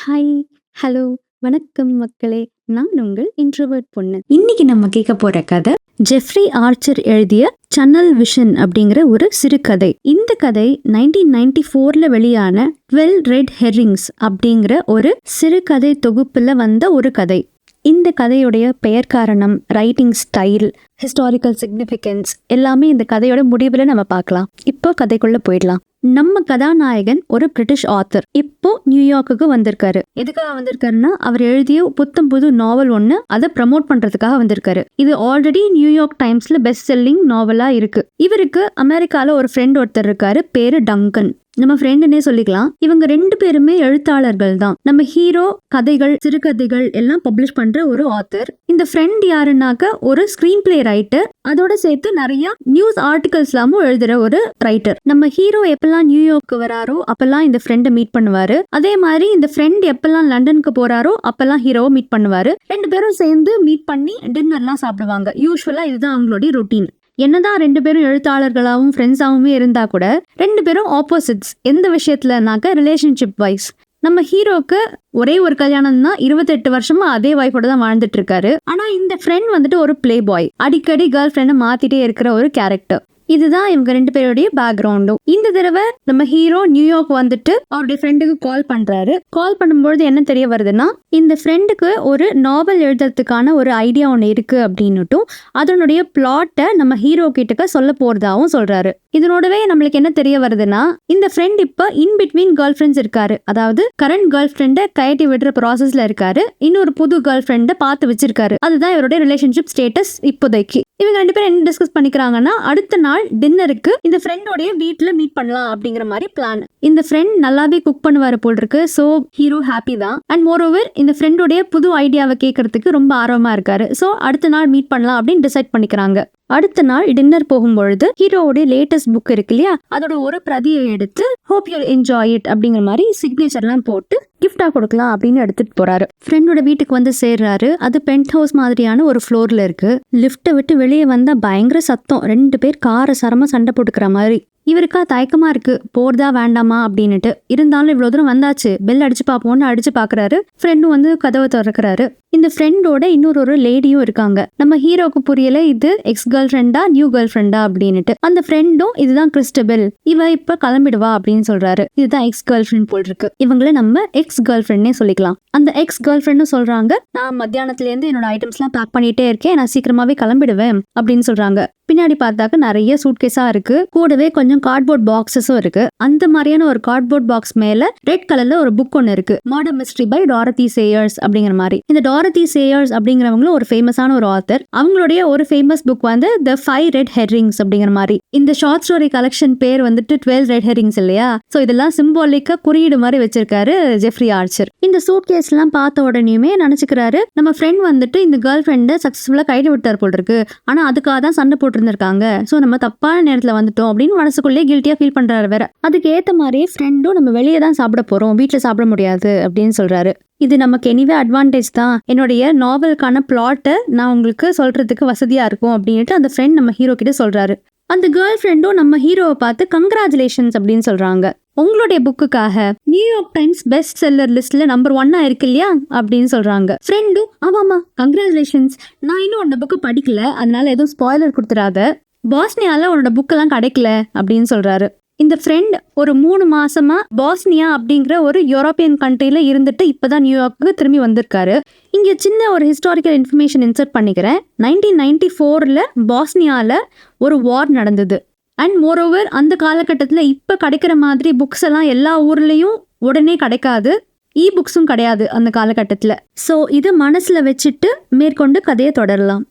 Hi, hello, வணக்கம் மக்களே. நான் உங்கள் இன்ட்ரோவர்ட் பொண்ணு. இன்னைக்கு நம்ம கேட்க போற கதை ஜெஃப்ரி ஆர்ச்சர் எழுதிய சன்னல் விஷன் அப்படிங்கிற ஒரு சிறுகதை. இந்த கதை 1994ல வெளியான 12 ரெட் ஹெரிங்ஸ் அப்படிங்கிற ஒரு சிறுகதை தொகுப்புல வந்த ஒரு கதை. இந்த கதையுடைய பெயர் காரணம், ரைட்டிங் ஸ்டைல், ஹிஸ்டாரிக்கல் சிக்னிஃபிகன்ஸ் எல்லாமே இந்த கதையோட முடிவில் நம்ம பார்க்கலாம். இப்போ கதைக்குள்ள போயிடலாம். நம்ம கதாநாயகன் ஒரு பிரிட்டிஷ் ஆத்தர். இப்போ நியூயார்க்குக்கு வந்திருக்காரு. எதுக்காக வந்திருக்காருன்னா, அவர் எழுதிய புது நாவல் ஒண்ணு அதை ப்ரமோட் பண்றதுக்காக வந்திருக்காரு. இது ஆல்ரெடி நியூயார்க் டைம்ஸ்ல பெஸ்ட் செல்லிங் நாவலா இருக்கு. இவருக்கு அமெரிக்கால ஒரு ஃப்ரெண்ட் ஒருத்தர் இருக்காரு, பேரு டங்கன். நம்ம ஃப்ரெண்டுன்னே சொல்லிக்கலாம். இவங்க 2 பேருமே எழுத்தாளர்கள் தான். நம்ம ஹீரோ கதைகள், சிறுகதைகள் எல்லாம் பப்ளிஷ் பண்ற ஒரு ஆத்தர். இந்த ஃப்ரெண்ட் யாருன்னாக்க ஒரு ஸ்கிரீன் பிளே ரைட்டர், அதோட சேர்த்து நிறைய நியூஸ் ஆர்டிகல்ஸ் எல்லாமும் எழுதுற ஒரு ரைட்டர். நம்ம ஹீரோ எப்பெல்லாம் நியூயார்க்கு வராரோ அப்பெல்லாம் இந்த ஃப்ரெண்டை மீட் பண்ணுவாரு. அதே மாதிரி இந்த ஃப்ரெண்ட் எப்பெல்லாம் லண்டனுக்கு போறாரோ அப்பெல்லாம் ஹீரோவை மீட் பண்ணுவாரு. 2 பேரும் சேர்ந்து மீட் பண்ணி டின்னர்லாம் சாப்பிடுவாங்க. யூஸ்வலா இதுதான் அவங்களுடைய ரொட்டீன். என்னதான் 2 பேரும் எழுத்தாளர்களாகவும் ஃப்ரெண்ட்ஸாகவுமே இருந்தா கூட 2 பேரும் ஆப்போசிட்ஸ். எந்த விஷயத்துலனாக்க ரிலேஷன்ஷிப் வைஸ். நம்ம ஹீரோக்கு ஒரே ஒரு கல்யாணம் தான், 28 வருஷமா அதே வைஃபோட தான் வாழ்ந்துட்டு இருக்காரு. ஆனா இந்த ஃப்ரெண்ட் வந்துட்டு ஒரு பிளே பாய், அடிக்கடி கேர்ள் ஃப்ரெண்டை மாத்திட்டே இருக்கிற ஒரு கேரக்டர். இதுதான் இவங்க 2 பேருடைய பேக்ரவுண்டும். இந்த தடவை நம்ம ஹீரோ நியூயார்க் வந்துட்டு அவருடைய ஃப்ரெண்டுக்கு கால் பண்றாரு. கால் பண்ணும்போது என்ன தெரிய வருதுன்னா, இந்த ஃப்ரெண்டுக்கு ஒரு நாவல் எழுதுறதுக்கான ஒரு ஐடியா ஒன்று இருக்கு அப்படின்னுட்டும், அதனுடைய பிளாட்டை நம்ம ஹீரோ கிட்டக்க சொல்ல போறதாவும் சொல்றாரு. இதனோடவே நம்மளுக்கு என்ன தெரிய வருதுன்னா, இந்த ஃப்ரெண்ட் இப்ப இன் பிட்வீன் கேர்ள் ஃப்ரெண்ட்ஸ் இருக்காரு. அதாவது கரண்ட் கேர்ள் ஃப்ரெண்டை கயட்டி விடுற ப்ராசஸ்ல இருக்காரு. இன்னொரு புது கேர்ள் ஃப்ரெண்டை பார்த்து வச்சிருக்காரு. அதுதான் இவருடைய ரிலேஷன்ஷிப் ஸ்டேட்டஸ் இப்போதைக்கு. இவங்க 2 பேரும் என்ன டிஸ்கஸ் பண்ணிக்கிறாங்கன்னா, அடுத்த நாள் டின்னருக்கு இந்த ஃப்ரெண்டோடைய வீட்டுல மீட் பண்ணலாம் அப்படிங்கிற மாதிரி பிளான். இந்த ஃப்ரெண்ட் நல்லாவே குக் பண்ணுவாரு போல் இருக்கு. சோ ஹீரோ ஹாப்பி தான். அண்ட் மோர் ஓவர் இந்த ஃப்ரெண்டோடைய புது ஐடியாவை கேட்கறதுக்கு ரொம்ப ஆர்வமா இருக்காரு. சோ அடுத்த நாள் மீட் பண்ணலாம் அப்படின்னு டிசைட் பண்ணிக்கிறாங்க. அடுத்த நாள் டின்னர் போகும்பொழுது ஹீரோவோட லேட்டஸ்ட் புக் இருக்கு இல்லையா, அதோட ஒரு பிரதியை எடுத்து ஹோப் யூ என்ஜாய் இட் அப்படிங்கிற மாதிரி சிக்னேச்சர்லாம் போட்டு கிஃப்டா கொடுக்கலாம் அப்படின்னு எடுத்துட்டு போறாரு. ஃப்ரெண்டோட வீட்டுக்கு வந்து சேர்றாரு. அது பென்ட் ஹவுஸ் மாதிரியான ஒரு ஃப்ளோர்ல இருக்கு. லிஃப்ட்டை விட்டு வெளியே வந்தா பயங்கர சத்தம். 2 பேர் காரசாரமா சண்டை போட்டுக்கிற மாதிரி. இவருக்கா தயக்கமா இருக்கு, போறதா வேண்டாமா அப்படின்னுட்டு. இருந்தாலும் இவ்வளவு தூரம் வந்தாச்சு, பெல் அடிச்சு பாப்போம்னு அடிச்சு பாக்குறாரு. ஃப்ரெண்டும் வந்து கதவை திறக்கிறாரு. இந்த ஃப்ரெண்டோட இன்னொரு லேடியும் இருக்காங்க. நம்ம ஹீரோக்கு புரியல இது எக்ஸ் கேர்ள் ஃப்ரெண்டா நியூ கேர்ள் ஃப்ரெண்டா அப்படின்னுட்டு. அந்த ஃப்ரெண்டும் இதுதான் கிறிஸ்டபெல், இவ இப்ப கிளம்பிடுவா அப்படின்னு சொல்றாரு. இதுதான் எக்ஸ் கேர்ள் ஃப்ரெண்ட் போல் இருக்கு. இவங்கள நம்ம எக்ஸ் கேர்ள் ஃப்ரெண்ட்னே சொல்லிக்கலாம். அந்த எக்ஸ் கேர்ள் ஃப்ரெண்டும் சொல்றாங்க, நான் மத்தியானத்துல இருந்து என்னோட ஐட்டம்ஸ் எல்லாம் பேக் பண்ணிட்டே இருக்கேன், நான் சீக்கிரமாவே கிளம்பிடுவேன் அப்படின்னு சொல்றாங்க. பின்னாடி பார்த்தாக்க நிறைய சூட்கேஸா இருக்கு. கூடவே கொஞ்சம் கார்ட்போர்ட் பாக்ஸஸும் இருக்கு. அந்த மாதிரியான ஒரு கார்ட்போர்ட் பாக்ஸ் மேல ரெட் கலர்ல ஒரு புக் ஒன்னு இருக்கு, மர்டர் மிஸ்ட்ரி பை டாரதி சேயர்ஸ் அப்படிங்கிற மாதிரி. இந்த டாரதி சேயர்ஸ் அப்படிங்கிறவங்களும் ஒரு ஃபேமஸான ஒரு ஆத்தர். அவங்களுடைய ஒரு ஃபேமஸ் புக் வந்து த 5 ரெட் ஹெரிங்ஸ் அப்படிங்கிற மாதிரி. இந்த ஷார்ட் ஸ்டோரி கலெக்ஷன் பேர் வந்துட்டு 12 ரெட் ஹெரிங்ஸ் இல்லையா. சோ இதெல்லாம் சிம்பாலிக்கா குறியீடு மாதிரி வச்சிருக்காரு ஜெஃப்ரி ஆர்ச்சர். இந்த சூட் கேஸ் எல்லாம் பார்த்த உடனேயுமே நினைச்சுக்கிறாரு, நம்ம ஃப்ரெண்ட் வந்துட்டு இந்த கேர்ள் ஃப்ரெண்டை சக்சஸ்ஃபுல்லா கைது விட்டார் போல் இருக்கு. ஆனா அதுக்காக தான் சண்டை போட்டு இருந்திருக்காங்க. சோ நம்ம தப்பான நேரத்துல வந்துட்டோம் அப்படின்னு மனசுக்குள்ளே கில்ட்டியா ஃபீல் பண்றாரு வேற. அதுக்கு ஏத்த மாதிரியே ஃப்ரெண்டும் நம்ம வெளியே தான் சாப்பிட போறோம், வீட்டுல சாப்பிட முடியாது அப்படின்னு சொல்றாரு. இது நமக்கு எனிவே அட்வான்டேஜ் தான், என்னுடைய நாவலுக்கான பிளாட்டை நான் உங்களுக்கு சொல்றதுக்கு வசதியா இருக்கும் அப்படின்ட்டு அந்த ஃப்ரெண்ட் நம்ம ஹீரோ கிட்ட சொல்றாரு. அந்த கேர்ள் ஃப்ரெண்டும் நம்ம ஹீரோவை பார்த்து கங்க்ராச்சுலேஷன்ஸ் அப்படின்னு சொல்றாங்க. உங்களுடைய புக்குக்காக நியூயார்க் டைம்ஸ் பெஸ்ட் செல்லர் லிஸ்ட்ல நம்பர் 1 இருக்கு இல்லையா அப்படின்னு சொல்றாங்க. ஃப்ரெண்டும் ஆமாமா கங்க்ராச்சுலேஷன்ஸ், நான் இன்னும் உன்னோட புக்கு படிக்கல, அதனால எதுவும் ஸ்பாய்லர் கொடுத்துடாத, பாஸ்னியால உன்னோட புக்கெல்லாம் கிடைக்கல அப்படின்னு சொல்றாரு. இந்த ஃப்ரெண்ட் ஒரு 3 மாசமா பாஸ்னியா அப்படிங்கிற ஒரு யூரோப்பியன் கண்ட்ரில இருந்துட்டு இப்பதான் நியூயார்க்கு திரும்பி வந்திருக்காரு. இங்க சின்ன ஒரு ஹிஸ்டாரிக்கல் இன்ஃபர்மேஷன் இன்சர்ட் பண்ணிக்கிறேன். 1994ல பாஸ்னியால ஒரு வார் நடந்தது. அண்ட் மோர் ஓவர் அந்த காலகட்டத்தில் இப்ப கிடைக்கிற மாதிரி புக்ஸ் எல்லாம் எல்லா ஊர்லயும் உடனே கிடைக்காது. இ புக்ஸும் கிடையாது அந்த காலகட்டத்தில். ஸோ இதை மனசுல வச்சுட்டு மேற்கொண்டு கதையை தொடரலாம்.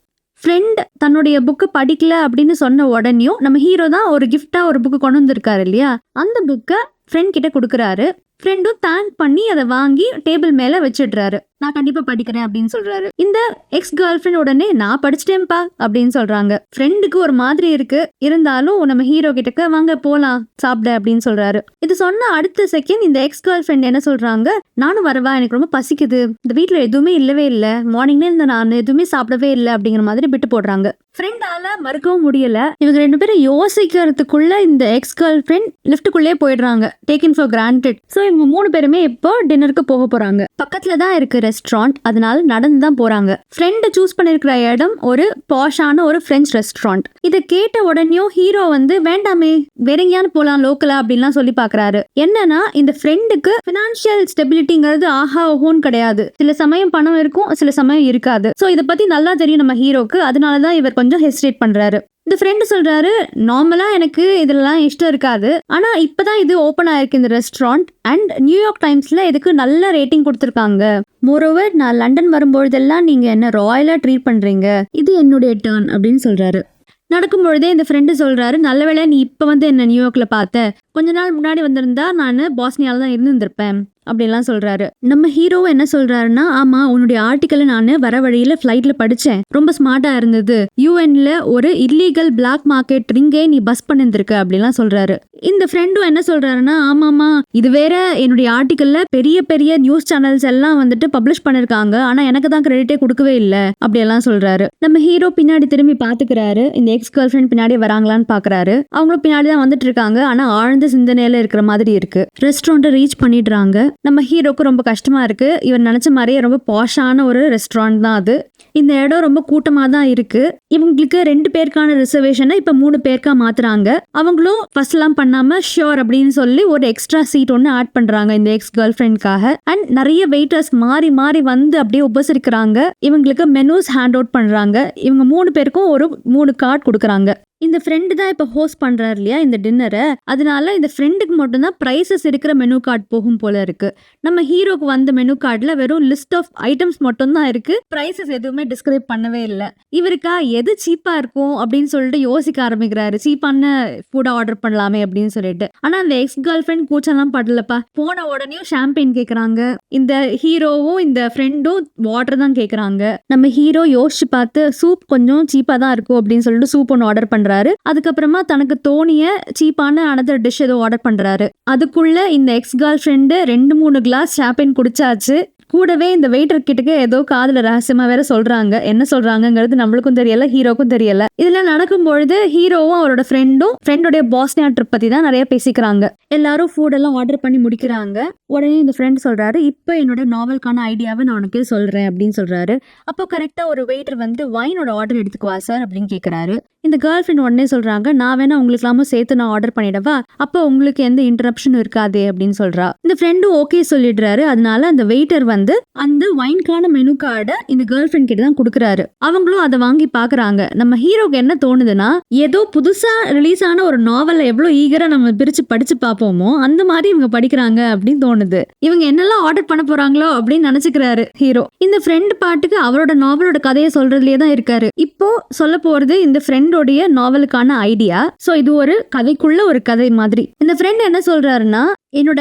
ஃப்ரெண்ட் தன்னுடைய புக்கு படிக்கல அப்படின்னு சொன்ன உடனேயும் நம்ம ஹீரோ தான் ஒரு கிஃப்டா ஒரு புக்கு கொண்டு வந்திருக்காரு இல்லையா, அந்த புக்கை ஃப்ரெண்ட் கிட்ட கொடுக்குறாரு. ஃப்ரெண்டும் தேங்க் பண்ணி அதை வாங்கி டேபிள் மேல வச்சிடுறாரு. நான் கண்டிப்பா படிக்கிறேன் அப்படின்னு சொல்றாரு. இந்த எக்ஸ் கேர்ள் ஃப்ரெண்ட் உடனே நான் படிச்சிட்டேன்ப்பா அப்படின்னு சொல்றாங்க. ஃப்ரெண்டுக்கு ஒரு மாதிரி இருக்கு, இருந்தாலும் நம்ம ஹீரோ கிட்டக்க வாங்க போலாம் சாப்பிட அப்படின்னு சொல்றாரு. இது சொன்ன அடுத்த செகண்ட் இந்த எக்ஸ் கேர்ள் ஃப்ரெண்ட் என்ன சொல்றாங்க, நானும் வரவா, எனக்கு ரொம்ப பசிக்குது, இந்த வீட்டுல எதுவுமே இல்லவே இல்லை, மார்னிங்ல இருந்து நான் எதுவுமே சாப்பிடவே இல்லை அப்படிங்கிற மாதிரி விட்டு போடுறாங்க. ஃப்ரெண்டால மறுக்கவும் முடியல. இவங்க 2 பேரும் யோசிக்கிறதுக்குள்ள இந்த எக்ஸ் கேர்ள் ஃப்ரெண்ட் லிஃப்ட்டுக்குள்ளே போயிடுறாங்க, டேக்கன் ஃபார் கிராண்டட். ஸோ இவங்க 3 பேருமே இப்போ டின்னருக்கு போக போறாங்க. பக்கத்துல தான் இருக்கு ரெஸ்டாரண்ட், அதனால நடந்து தான் போறாங்க. ஃப்ரெண்ட் சூஸ் பண்ணிருக்கிற இடம் ஒரு பாஷான ஒரு பிரெஞ்ச் ரெஸ்டாரண்ட். இதை கேட்ட உடனேயும் ஹீரோ வந்து வேண்டாமே வேற எங்கேயானு போலாம் லோக்கலா அப்படின்லாம் சொல்லி பாக்குறாரு. என்னன்னா இந்த ஃப்ரெண்டுக்கு பினான்சியல் ஸ்டெபிலிட்டிங்கிறது ஆஹா ஓஹோன்னு கிடையாது. சில சமயம் பணம் இருக்கும், சில சமயம் இருக்காது. சோ இதை பத்தி நல்லா தெரியும் நம்ம ஹீரோக்கு. அதனாலதான் இவர் கொஞ்சம் ஹெசிடேட் பண்றாரு. இந்த ஃப்ரெண்டு சொல்றாரு, நார்மலா எனக்கு இதெல்லாம் இஷ்டம் இருக்காது, ஆனா இப்பதான் இது ஓபன் ஆயிருக்கு இந்த ரெஸ்டாரண்ட், அண்ட் நியூயார்க் டைம்ஸ்ல இதுக்கு நல்ல ரேட்டிங் கொடுத்துருக்காங்க. மோரோவர் நான் லண்டன் வரும்பொழுதெல்லாம் நீங்க என்ன ராயலா ட்ரீட் பண்றீங்க, இது என்னுடைய டர்ன் அப்படின்னு சொல்றாரு. நடக்கும்பொழுதே இந்த ஃப்ரெண்டு சொல்றாரு, நல்ல வேளை நீ இப்ப வந்து என்ன நியூயார்க்ல பார்த்த, கொஞ்ச நாள் முன்னாடி வந்திருந்தா நான் பாஸ்னியால தான் இருந்திருப்பேன் அப்படின்லாம் சொல்றாரு. நம்ம ஹீரோவும் என்ன சொல்றாருன்னா, ஆமா உன்னுடைய ஆர்டிக்கலை நான் வர வழியில ஃபிளைட்ல படிச்சேன், ரொம்ப ஸ்மார்ட்டா இருந்தது, யூஎன்ல ஒரு இல்லீகல் பிளாக் மார்க்கெட் ரிங்கே நீ பஸ் பண்ணிருக்க அப்படின்லாம் சொல்றாரு. இந்த ஃப்ரெண்டும் என்ன சொல்றாருன்னா, ஆமாமா இது வேற என்னுடைய ஆர்டிக்கல்ல பெரிய பெரிய நியூஸ் சேனல்ஸ் எல்லாம் வந்துட்டு பப்ளிஷ் பண்ணிருக்காங்க, ஆனா எனக்கு தான் கிரெடிட்டே கொடுக்கவே இல்லை அப்படியெல்லாம் சொல்றாரு. நம்ம ஹீரோ பின்னாடி திரும்பி பாத்துக்கிறாரு, இந்த எக்ஸ் கேர்ள் ஃப்ரெண்ட் பின்னாடி வராங்களான்னு பாக்குறாரு. அவங்களும் பின்னாடி தான் வந்துட்டு இருக்காங்க, ஆனா ஆழ்ந்த சிந்தனையில இருக்கிற மாதிரி இருக்கு. ரெஸ்டாரண்ட்டை ரீச் பண்ணிடுறாங்க. நம்ம ஹீரோக்கு ரொம்ப கஷ்டமா இருக்கு. இவர் நினைச்ச மாதிரியே ரொம்ப பாஷான ஒரு ரெஸ்டாரண்ட் தான் அது. இந்த இடம் ரொம்ப கூட்டமா தான் இருக்கு. இவங்களுக்கு 2 பேருக்கான ரிசர்வேஷனை இப்ப 3 பேருக்கா மாத்துறாங்க. அவங்களும் ஃபர்ஸ்ட் எல்லாம் பண்ணாம ஷியோர் அப்படின்னு சொல்லி ஒரு எக்ஸ்ட்ரா சீட் ஒன்னு ஆட் பண்றாங்க இந்த எக்ஸ் கேர்ள் ஃப்ரெண்ட்காக. அண்ட் நிறைய வெயிட்டர்ஸ் மாறி மாறி வந்து அப்படியே உபசரிக்கிறாங்க. இவங்களுக்கு மெனூஸ் ஹேண்ட் அவுட் பண்றாங்க. இவங்க 3 பேருக்கும் ஒரு 3 கார்டு கொடுக்குறாங்க. இந்த ஃப்ரெண்டு தான் இப்ப ஹோஸ்ட் பண்றாரு இல்லையா இந்த டின்னரை, அதனால இந்த ஃப்ரெண்டுக்கு மட்டும்தான் பிரைசஸ் இருக்கிற மெனு கார்டு போகும் போல இருக்கு. நம்ம ஹீரோக்கு வந்த மெனு கார்டுல வெறும் லிஸ்ட் ஆஃப் ஐட்டம்ஸ் மட்டும் தான் இருக்கு, பிரைசஸ் எதுவுமே டிஸ்கிரைப் பண்ணவே இல்லை. இவருக்கா எது சீப்பா இருக்கும் அப்படின்னு சொல்லிட்டு யோசிக்க ஆரம்பிக்கிறாரு, சீப்பான ஃபுட் ஆர்டர் பண்ணலாமே அப்படின்னு சொல்லிட்டு. ஆனா அந்த எக்ஸ் கேர்ள் ஃப்ரெண்ட் கூச்செல்லாம் படலப்பா. போன உடனே ஷாம்பெயின் கேக்குறாங்க. இந்த ஹீரோவும் இந்த ஃப்ரெண்டும் வாட்டர் தான் கேக்குறாங்க. நம்ம ஹீரோ யோசிச்சு பார்த்து சூப் கொஞ்சம் சீப்பா தான் இருக்கும் அப்படின்னு சொல்லிட்டு சூப் ஒன்று ஆர்டர் பண்றாரு. அதுக்கப்புறமா தனக்கு தோணிய சீப்பான அனதர் டிஷ் ஏதோ ஆர்டர் பண்றாரு. அதுக்குள்ள இந்த ex girl friend 2-3 glass champagne குடிச்சாச்சு. கூடவே இந்த வெயிட்டர் கிட்டக்கு ஏதோ காதுல ரகசியமா வேற சொல்றாங்க. என்ன சொல்றாங்கிறது நம்மளுக்கும் தெரியல, ஹீரோக்கும் தெரியல. இதெல்லாம் நடக்கும் பொழுது ஹீரோவும் அவரோட ஃப்ரெண்டோடைய பாஸ்னியா ட்ரிப் பத்தி தான் நிறைய பேசிக்கிறாங்க. எல்லாரும் ஃபுட் எல்லாம் ஆர்டர் பண்ணி முடிக்கிறாங்க. உடனே இந்த ஃப்ரெண்ட் சொல்றாரு, இப்போ என்னோட நாவலுக்கான ஐடியாவை நான் உனக்கு சொல்றேன் அப்படின்னு சொல்றாரு. அப்போ கரெக்டா ஒரு வெயிட்டர் வந்து வைனோட ஆர்டர் எடுத்துக்குவா சார் அப்படின்னு கேட்கிறாரு. இந்த கேர்ள் ஃப்ரெண்ட் உடனே சொல்றாங்க, நான் வேணா உங்களுக்கு எல்லாமே சேர்த்து நான் ஆர்டர் பண்ணிடவா, அப்போ உங்களுக்கு எந்த இன்டரப்ஷனும் இருக்காதே அப்படின்னு சொல்றா. இந்த ஃப்ரெண்டும் ஓகே சொல்லிடுறாரு. அதனால அந்த வெயிட்டர் வந்து அந்த வைன்கான மெனு கார்டை இந்த கேர்ள் ஃப்ரெண்ட் கிட்ட தான் கொடுக்குறாரு. அவங்களும் அதை வாங்கி பாக்குறாங்க. நம்ம ஹீரோக்கு என்ன தோணுதுன்னா, ஏதோ புதுசா ரிலீஸ் ஆன ஒரு நாவலை எவ்வளவு ஈகரா நம்ம பிரிச்சு படிச்சு பார்ப்போமோ அந்த மாதிரி இவங்க படிக்கிறாங்க அப்படின்னு தோணுது. இவங்க என்னெல்லாம் ஆர்டர் பண்ண போறாங்களோ அப்படின்னு நினைச்சுக்கிறாரு ஹீரோ. இந்த ஃப்ரெண்ட் பாட்டுக்கு அவரோட நாவலோட கதையை சொல்றதுலயே தான் இருக்காரு. இப்போ சொல்ல போறது இந்த ஃப்ரெண்டோடைய நாவலுக்கான ஐடியா. சோ இது ஒரு கதைக்குள்ள ஒரு கதை மாதிரி. இந்த ஃப்ரெண்ட் என்ன சொல்றாருன்னா, என்னோட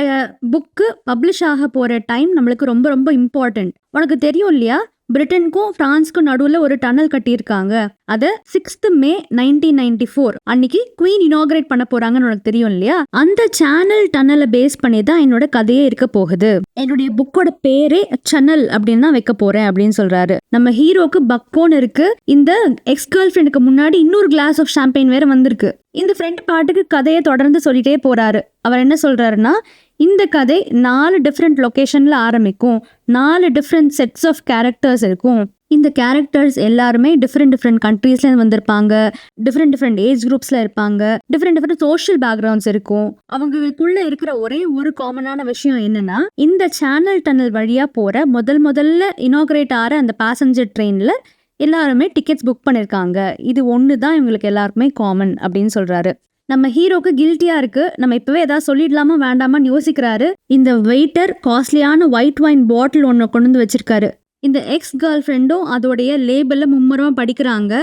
புக்கு பப்ளிஷ் ஆக போற டைம் நம்மளுக்கு ரொம்ப ரொம்ப இம்பார்ட்டன்ட். உனக்கு தெரியும் இல்லையா, பிரிட்டனுக்கும் பிரான்ஸ்க்கும் நடுவுல ஒரு டனல் கட்டியிருக்காங்க. அத 6th May 1994 அன்னைக்கு குவீன் இனாகிரேட் பண்ண போறாங்கன்னு உனக்கு தெரியும் இல்லையா. அந்த சேனல் டனலை பேஸ் பண்ணி தான் என்னோட கதையே இருக்க போகுது. என்னுடைய புக்கோட பேரே சேனல் அப்படின்னு தான் வைக்க போறேன் அப்படின்னு சொல்றாரு. நம்ம ஹீரோக்கு பக்கோன்னு இருக்கு. இந்த எக்ஸ் கேர்ள் ஃப்ரெண்டுக்கு முன்னாடி இன்னொரு கிளாஸ் ஆஃப் ஷாம்பெயின் வேற வந்திருக்கு. இந்த ஃப்ரெண்ட் பாட்டுக்கு கதையை தொடர்ந்து சொல்லிட்டே போறாரு. அவர் என்ன சொல்றாருன்னா, இந்த கதை 4 டிஃப்ரெண்ட் லொகேஷன்ல ஆரம்பிக்கும், 4 டிஃப்ரெண்ட் செட்ஸ் ஆஃப் கேரக்டர்ஸ் இருக்கும். இந்த கேரக்டர்ஸ் எல்லாருமே டிஃப்ரெண்ட் கண்ட்ரீஸ்ல வந்திருப்பாங்க, டிஃப்ரெண்ட் ஏஜ் குரூப்ஸ்ல இருப்பாங்க, டிஃப்ரெண்ட் சோஷியல் பேக்ரவுண்ட்ஸ் இருக்கும். அவங்களுக்குள்ள இருக்கிற ஒரே ஒரு காமனான விஷயம் என்னன்னா, இந்த சேனல் டனல் வழியா போற முதல்ல இனாகிரேட் ஆற அந்த பேசஞ்சர் ட்ரெயின்ல எல்லாருமே டிக்கெட்ஸ் புக் பண்ணிருக்காங்க. இது ஒன்று தான் இவங்களுக்கு எல்லாருக்குமே காமன் அப்படின்னு சொல்றாரு. நம்ம ஹீரோக்கு கில்ட்டியா இருக்கு. நம்ம இப்பவே ஏதாவது சொல்லிடலாமா வேண்டாமான்னு யோசிக்கிறாரு. இந்த வெயிட்டர் காஸ்ட்லியான ஒயிட் வைன் பாட்டில் ஒன்று கொண்டு வந்து வச்சிருக்காரு. இந்த எக்ஸ் கேர்ள் ஃப்ரெண்டும் அதோடைய லேபிளில் மும்முரமா படிக்கிறாங்க.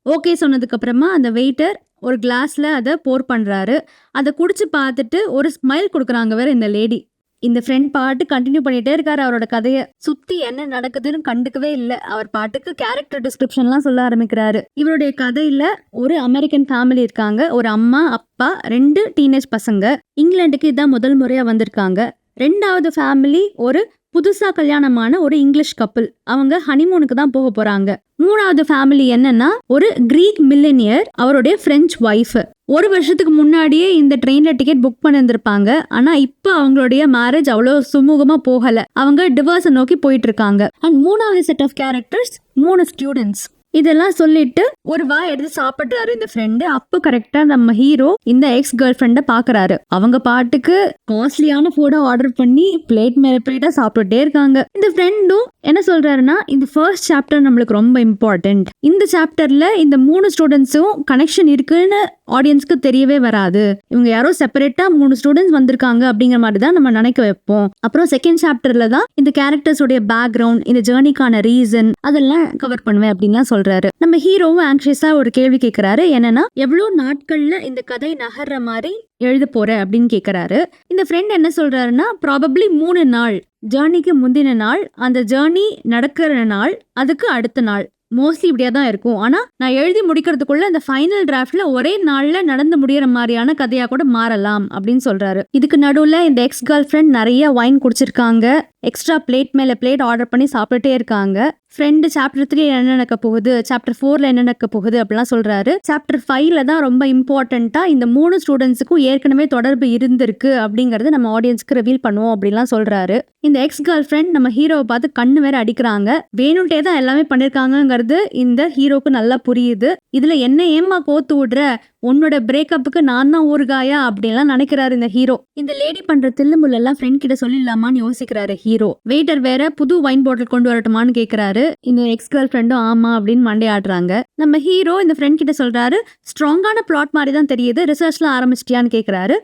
ஓகே சொன்னதுக்கு அப்புறமா அந்த வெயிட்டர் ஒரு கிளாஸ்ல அதை போர் பண்றாரு. அதை குடிச்சு பார்த்துட்டு ஒரு ஸ்மைல் கொடுக்குறாங்க வேற இந்த லேடி. இந்த ஃப்ரெண்ட் பாட்டு கண்டினியூ பண்ணிட்டே இருக்காரு அவரோட கதையை. சுத்தி என்ன நடக்குதுன்னு கண்டுக்கவே இல்லை. அவர் பாட்டுக்கு கேரக்டர் டிஸ்கிரிப்ஷன்லாம் சொல்ல ஆரம்பிக்கிறாரு. இவருடைய கதையில ஒரு அமெரிக்கன் ஃபேமிலி இருக்காங்க. ஒரு அம்மா, அப்பா, 2 டீனேஜ் பசங்க. இங்கிலாந்துக்கு இதான் முதல் முறையா வந்திருக்காங்க. 2வது ஃபேமிலி ஒரு புதுசா கல்யாணமான ஒரு இங்கிலீஷ் கப்பிள். அவங்க ஹனிமூனுக்கு தான் போக போறாங்க. 3வது ஃபேமிலி என்னன்னா, ஒரு கிரீக் மில்லினியர், அவருடைய பிரெஞ்சு ஒய்ஃப். ஒரு வருஷத்துக்கு முன்னாடியே இந்த ட்ரெயின்ல டிக்கெட் புக் பண்ணிருந்திருப்பாங்க. ஆனா இப்ப அவங்களுடைய மேரேஜ் அவ்வளவு சுமூகமா போகல. அவங்க டிவோர்ஸை நோக்கி போயிட்டு இருக்காங்க. அண்ட் 3வது செட் ஆஃப் கேரக்டர்ஸ் 3 ஸ்டூடெண்ட்ஸ். இதெல்லாம் சொல்லிட்டு ஒரு வாய் எடுத்து சாப்பிடுறாரு இந்த ஃப்ரெண்டு. அப்போ கரெக்டா நம்ம ஹீரோ இந்த எக்ஸ் கேர்ள் ஃப்ரெண்ட பாக்குறாரு. அவங்க பாட்டுக்கு காஸ்ட்லியான ஃபுட்டை ஆர்டர் பண்ணி பிளேட் மேல பிளேட்டா சாப்பிட்டுட்டே இருக்காங்க. இந்த ஃப்ரெண்டும் என்ன சொல்றாருன்னா, இந்த ஃபர்ஸ்ட் சாப்டர் நம்மளுக்கு ரொம்ப இம்பார்ட்டன்ட். இந்த சாப்டர்ல இந்த 3 ஸ்டூடெண்ட்ஸும் கனெக்ஷன் இருக்குன்னு ஆடியன்ஸ்க்கு தெரியவே வராது. இவங்க யாரோ செப்பரேட்டா 3 ஸ்டூடெண்ட்ஸ் வந்திருக்காங்க அப்படிங்கிற மாதிரி தான் நம்ம நினைக்க வைப்போம். அப்புறம் செகண்ட் சாப்டர்ல தான் இந்த கேரக்டர்ஸோடைய பேக்ரவுண்ட், இந்த ஜேர்னிக்கான ரீசன் அதெல்லாம் கவர் பண்ணுவேன் அப்படின்னு சொல்றாரு. நம்ம ஹீரோவும் ஆங்ஷியஸா ஒரு கேள்வி கேட்கிறாரு. என்னன்னா, எவ்வளவு நாட்கள்ல இந்த கதை நகர்ற மாதிரி எழுத போற அப்படின்னு கேட்கிறாரு. இந்த ஃப்ரெண்ட் என்ன சொல்றாருன்னா, ப்ராபப்ளி 3 நாள், ஜேர்னிக்கு முந்தின நாள், அந்த ஜேர்னி நடக்கிற நாள், அதுக்கு அடுத்த நாள், மோஸ்ட்லி இப்படியா தான் இருக்கும். ஆனா நான் எழுதி முடிக்கிறதுக்குள்ள இந்த ஃபைனல் டிராஃப்ட்ல ஒரே நாள்ல நடந்து முடியற மாதிரியான கதையா கூட மாறலாம் அப்படின்னு சொல்றாரு. இதுக்கு நடுவுல இந்த எக்ஸ் கேர்ள் ஃப்ரெண்ட் நிறைய வைன் குடிச்சிருக்காங்க. எக்ஸ்ட்ரா பிளேட் மேல பிளேட் ஆர்டர் பண்ணி சாப்பிட்டுட்டே இருக்காங்க. ஃப்ரெண்டு சாப்டர் 3 என்ன நடக்க போகுது, சாப்டர் 4ல என்ன நடக்க போகுது அப்படிலாம் சொல்றாரு. சாப்டர் 5ல தான் ரொம்ப இம்பார்ட்டண்டா இந்த 3 ஸ்டூடெண்ட்ஸுக்கும் ஏற்கனவே தொடர்பு இருந்திருக்கு அப்படிங்கறது நம்ம ஆடியன்ஸ்க்கு ரிவீல் பண்ணுவோம் அப்படிலாம் சொல்றாரு. இந்த எக்ஸ் கேர்ள் ஃப்ரெண்ட் நம்ம ஹீரோவை பார்த்து கண்ணு வேற அடிக்கிறாங்க. வேணும்ட்டே தான் எல்லாமே பண்ணிருக்காங்கிறது இந்த ஹீரோக்கு நல்லா புரியுது. இதுல என்ன ஏமா கோத்து விடுற, உன்னோட பிரேக்கப்புக்கு நான் தான் ஊறுகாயா அப்படின்லாம் நினைக்கிறாரு இந்த ஹீரோ. இந்த லேடி பண்ற தில்லுமுள்ளெல்லாம் ஃப்ரெண்ட் கிட்ட சொல்லிடலாமான்னு யோசிக்கிறாரு ஹீரோ. வெயிட்டர் வேற புது வைன் பாட்டில் கொண்டு வரட்டுமான்னு கேட்கிறாரு. இந்த எக்ஸ் கேர்ள் ஃப்ரெண்டும் ஆமா அப்படின்னு மண்டே ஆடுறாங்க. நம்ம ஹீரோ இந்த ஃப்ரெண்ட் கிட்ட சொல்றாரு, ஸ்ட்ராங்கான பிளாட் மாதிரி தான் தெரியுது, ரிசர்ச்லாம் ஆரம்பிச்சிட்டியான்னு கேட்கிறாரு.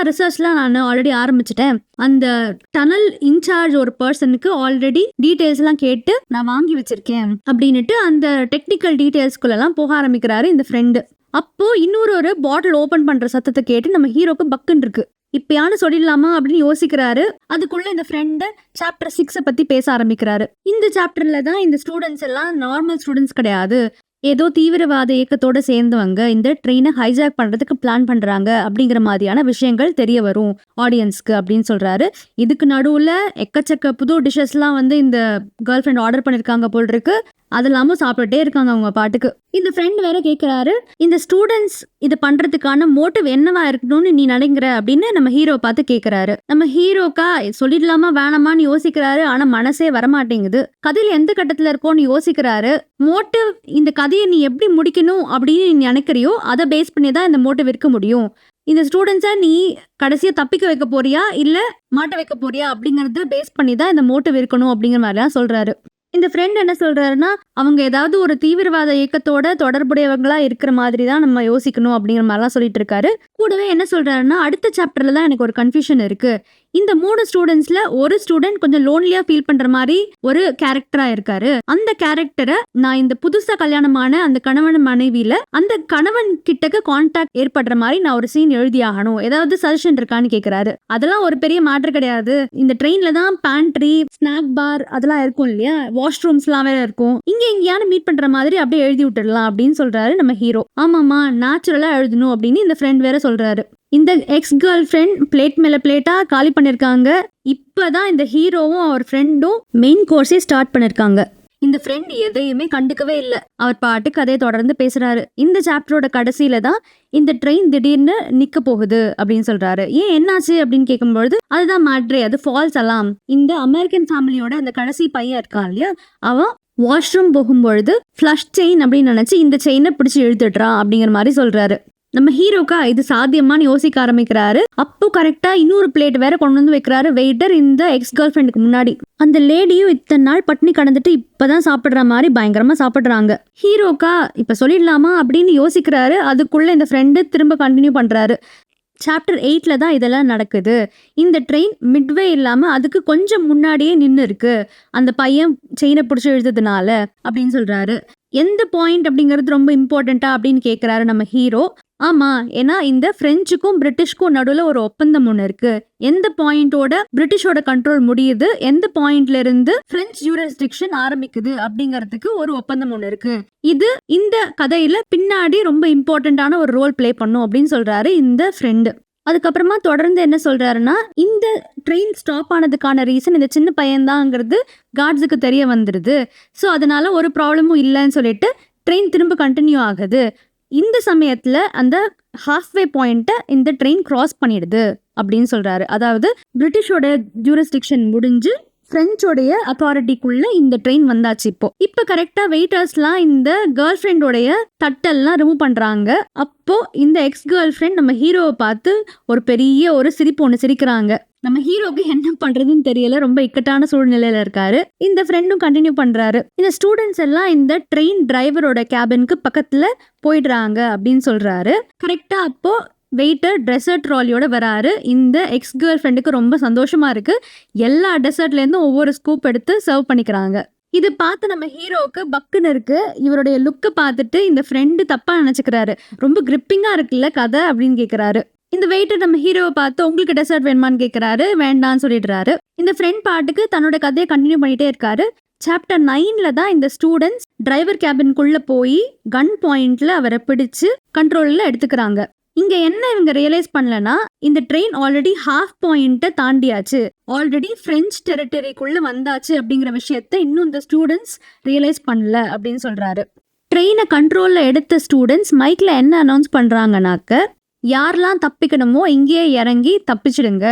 ரிசர்ச்லாம் நான் ஆல்ரெடி ஆரம்பிச்சிட்டேன். அந்த டனல் இன்சார்ஜ் ஒரு பர்சனுக்கு ஆல்ரெடி டீடைல்ஸ் எல்லாம் கேட்டு நான் வாங்கி வச்சிருக்கேன் அப்படின்னுட்டு அந்த டெக்னிக்கல் டீடைல்ஸ்குள்ளெல்லாம் போக ஆரம்பிக்கிறாரு இந்த ஃப்ரெண்டு. அப்போ இன்னொரு பாட்டில் ஓபன் பண்ற சத்தத்தை கேட்டு நம்ம ஹீரோக்கு பக்குன்னு இருக்கு. இப்பயானு சொல்லிடலாமா அப்படின்னு யோசிக்கிறாரு. அதுக்குள்ள இந்த ஃப்ரெண்டு சாப்டர் 6 பத்தி பேச ஆரம்பிக்கிறாரு. இந்த சாப்டர்ல தான் இந்த ஸ்டூடெண்ட்ஸ் எல்லாம் நார்மல் ஸ்டூடெண்ட்ஸ் கிடையாது, ஏதோ தீவிரவாத இயக்கத்தோட சேர்ந்தவங்க இந்த ட்ரெயினை ஹைஜாக் பண்றதுக்கு பிளான் பண்றாங்க அப்படிங்கிற மாதிரியான விஷயங்கள் தெரிய வரும் ஆடியன்ஸ்க்கு அப்படின்னு சொல்றாரு. இதுக்கு நடுவுல எக்கச்சக்க புது டிஷஸ்லாம் இந்த கேர்ள் ஃப்ரெண்ட் ஆர்டர் பண்ணிருக்காங்க போல் இருக்கு. அதெல்லாமும் சாப்பிட்டுட்டே இருக்காங்க அவங்க பாட்டுக்கு. இந்த ஃப்ரெண்ட் வேற கேட்கிறாரு, இந்த ஸ்டூடெண்ட்ஸ் இது பண்றதுக்கான மோட்டிவ் என்னவா இருக்கணும்னு நீ நினைக்கிற அப்படின்னு நம்ம ஹீரோ பார்த்து கேட்கிறாரு. நம்ம ஹீரோக்கா சொல்லிடலாமா வேணாமான்னு யோசிக்கிறாரு. ஆனா மனசே வரமாட்டேங்குது. கதையில எந்த கட்டத்துல இருக்கோன்னு யோசிக்கிறாரு. மோட்டிவ், இந்த கதையை நீ எப்படி முடிக்கணும் அப்படின்னு நீ நினைக்கிறியோ அதை பேஸ் பண்ணி தான் இந்த மோட்டிவ் இருக்க முடியும். இந்த ஸ்டூடெண்ட்ஸை நீ கடைசியா தப்பிக்க வைக்க போறியா இல்ல மாட்ட வைக்க போறியா அப்படிங்கறத பேஸ் பண்ணி தான் இந்த மோட்டிவ் இருக்கணும் அப்படிங்கிற மாதிரிலாம் சொல்றாரு. இந்த ஃப்ரெண்ட் என்ன சொல்றாருன்னா, அவங்க ஏதாவது ஒரு தீவிரவாத இயக்கத்தோட தொடர்புடையவங்களா இருக்கிற மாதிரி தான் நம்ம யோசிக்கணும் அப்படிங்கிற மாதிரிலாம் சொல்லிட்டு இருக்காரு. கூடவே என்ன சொல்றாருன்னா, அடுத்த சாப்டர்ல தான் எனக்கு ஒரு கன்ஃபியூஷன் இருக்கு. இந்த 3 ஸ்டூடெண்ட்ஸ்ல ஒரு ஸ்டூடெண்ட் கொஞ்சம் லோன்லியா ஃபீல் பண்ற மாதிரி ஒரு கேரக்டரா இருக்காரு. அந்த கேரக்டரை நான் இந்த புதுசா கல்யாணமான அந்த கணவன் மனைவியில அந்த கணவன் கிட்டக்க கான்டாக்ட் ஏற்படுற மாதிரி நான் ஒரு சீன் எழுதியாகணும், ஏதாவது சஜஷன் இருக்கான்னு கேக்குறாரு. அதெல்லாம் ஒரு பெரிய மேட்டர் கிடையாது. இந்த ட்ரெயின்ல தான் பேண்ட்ரி, ஸ்நாக் பார் அதெல்லாம் இருக்கும் இல்லையா, வாஷ்ரூம்ஸ்லாம் வேற இருக்கும். இங்க எங்கேயானு மீட் பண்ற மாதிரி அப்படியே எழுதி விட்டுடலாம் அப்படின்னு சொல்றாரு நம்ம ஹீரோ. ஆமாமா, நேச்சுரலா எழுதணும் அப்படின்னு இந்த ஃப்ரெண்ட் வேற சொல்றாரு. இந்த எக்ஸ் கேர்ள் ஃப்ரெண்ட் பிளேட் மேல பிளேட்டா காலி பண்ணிருக்காங்க. இப்பதான் இந்த ஹீரோவும் அவர் ஃப்ரெண்டும் மெயின் கோர்ஸே ஸ்டார்ட் பண்ணிருக்காங்க. இந்த ஃப்ரெண்ட் எதையுமே கண்டுக்கவே இல்லை. அவர் பாட்டு கதையை தொடர்ந்து பேசுறாரு. இந்த சாப்டரோட கடைசியில தான் இந்த ட்ரெயின் திடீர்னு நிக்க போகுது அப்படின்னு சொல்றாரு. ஏன் என்னாச்சு அப்படின்னு கேட்கும்பொழுது அதுதான் மேட்ரே, அது ஃபால்ஸ் அலாம். இந்த அமெரிக்கன் ஃபேமிலியோட அந்த கடைசி பையன் இருக்கான் இல்லையா, அவன் வாஷ்ரூம் போகும்பொழுது ஃப்ளஷ் செயின் அப்படின்னு நினைச்சு இந்த செயினை பிடிச்சி இழுத்துடுறான் அப்படிங்கிற மாதிரி சொல்றாரு. நம்ம ஹீரோக்கா இது சாத்தியமானு யோசிக்க ஆரம்பிக்கிறாரு. அப்போ கரெக்டா இன்னொரு பிளேட் வேற கொண்டு வந்து வைக்கிறாரு வெயிட்டர் இந்த எக்ஸ் கேர்ள் ஃப்ரெண்டுக்கு முன்னாடி. அந்த லேடியும் இத்தனை நாள் பட்னி கடந்துட்டு இப்பதான் சாப்பிடுற மாதிரி பயங்கரமா சாப்பிடுறாங்க. ஹீரோக்கா இப்ப சொல்லிடலாமா அப்படின்னு யோசிக்கிறாரு. அதுக்குள்ள இந்த ஃப்ரெண்டு திரும்ப கண்டினியூ பண்றாரு. சாப்டர் 8ல தான் இதெல்லாம் நடக்குது. இந்த ட்ரெயின் மிட்வே இல்லாம அதுக்கு கொஞ்சம் முன்னாடியே நின்று இருக்கு, அந்த பையன் செயினை பிடிச்சி எழுதுறதுனால அப்படின்னு சொல்றாரு. எந்த பாயிண்ட் அப்படிங்கிறது ரொம்ப இம்பார்ட்டண்டா அப்படின்னு கேட்கிறாரு நம்ம ஹீரோ. ஆமா, ஏன்னா இந்த பிரெஞ்சுக்கும் பிரிட்டிஷ்க்கும் நடுவில் ஒரு ஒப்பந்தம் ஒன்று இருக்கு. எந்த பாயிண்டோட பிரிட்டிஷோட கண்ட்ரோல் முடியுது, எந்த பாயிண்ட்ல இருந்து பிரெஞ்சு ஜூரிஸ்டிக்ஷன் ஆரம்பிக்குது அப்படிங்கிறதுக்கு ஒரு ஒப்பந்தம் ஒன்று இருக்கு. இது இந்த கதையில பின்னாடி ரொம்ப இம்பார்ட்டண்டான ஒரு ரோல் பிளே பண்ணும் அப்படின்னு சொல்றாரு இந்த ஃப்ரெண்டு. அதுக்கப்புறமா தொடர்ந்து என்ன சொல்றாருன்னா, இந்த ட்ரெயின் ஸ்டாப் ஆனதுக்கான ரீசன் இந்த சின்ன பையன்தாங்கிறது கார்ட்ஸுக்கு தெரிய வந்துடுது. ஸோ அதனால ஒரு ப்ராப்ளமும் இல்லைன்னு சொல்லிட்டு ட்ரெயின் திரும்ப கண்டினியூ ஆகுது. இந்த சமயத்துல அந்த ஹாஃப்வே பாயிண்ட்டை இந்த ட்ரெயின் கிராஸ் பண்ணிடுது அப்படின்னு சொல்றாரு. அதாவது பிரிட்டிஷோட ஜூரிஸ்டிக்ஷன் முடிஞ்சு பிரெஞ்சோடைய அத்தாரிட்டிக்குள்ள இந்த ட்ரெயின் வந்தாச்சு. இப்போ கரெக்டா வெயிட்டர்ஸ்லாம் இந்த கேர்ள் ஃப்ரெண்டோடைய தட்டெல்லாம் ரிமூவ் பண்றாங்க. அப்போ இந்த எக்ஸ் கேர்ள் ஃப்ரெண்ட் நம்ம ஹீரோவை பார்த்து ஒரு சிரிப்பு ஒன்று சிரிக்கிறாங்க. நம்ம ஹீரோக்கு என்ன பண்றதுன்னு தெரியல, ரொம்ப இக்கட்டான சூழ்நிலையில இருக்காரு. இந்த ஃப்ரெண்டும் கண்டினியூ பண்றாரு. இந்த ஸ்டூடெண்ட்ஸ் எல்லாம் இந்த ட்ரெயின் டிரைவரோட கேபினுக்கு பக்கத்துல போயிடுறாங்க அப்படின்னு சொல்றாரு. கரெக்டா அப்போ வெயிட்டர் டெசர்ட் ட்ராலியோட வராரு. இந்த எக்ஸ் கேர்ள் ஃப்ரெண்டுக்கு ரொம்ப சந்தோஷமா இருக்கு. எல்லா டெசர்ட்லேருந்தும் ஒவ்வொரு ஸ்கூப் எடுத்து சர்வ் பண்ணிக்கிறாங்க. இது பார்த்து நம்ம ஹீரோவுக்கு பக்குன்னு இருக்கு. இவருடைய லுக்கை பார்த்துட்டு இந்த ஃப்ரெண்டு தப்பா நினைச்சுக்கிறாரு. ரொம்ப கிரிப்பிங்கா இருக்குல்ல கதை அப்படின்னு கேட்கிறாரு. இந்த வெயிட்டர் நம்ம ஹீரோவை பார்த்து உங்களுக்கு டெசர்ட் வேணுமான்னு கேட்கிறாரு. வேண்டான்னு சொல்லிடுறாரு. இந்த ஃப்ரெண்ட் பாட்டுக்கு தன்னோட கதையை கண்டினியூ பண்ணிட்டே இருக்காரு. சாப்டர் 9ல தான் இந்த ஸ்டூடெண்ட்ஸ் டிரைவர் கேபின்குள்ள போய் கன் பாயிண்ட்ல அவரை பிடிச்சு கண்ட்ரோல்ல எடுத்துக்கிறாங்க. இங்க என்ன இவங்க ரியலைஸ் பண்ணலன்னா, இந்த ட்ரெயின் ஆல்ரெடி ஹாஃப் பாயிண்ட்டை தாண்டியாச்சு, ஆல்ரெடி பிரெஞ்சு டெரிட்டரிக்குள்ள வந்தாச்சு அப்படிங்கிற விஷயத்த இன்னும் இந்த ஸ்டூடெண்ட்ஸ் ரியலைஸ் பண்ணல அப்படின்னு சொல்றாரு. ட்ரெயினை கண்ட்ரோல்ல எடுத்த ஸ்டூடெண்ட்ஸ் மைக்ல என்ன அனௌன்ஸ் பண்றாங்கனாக்க, யாரெல்லாம் தப்பிக்கணுமோ இங்கேயே இறங்கி தப்பிச்சிடுங்க,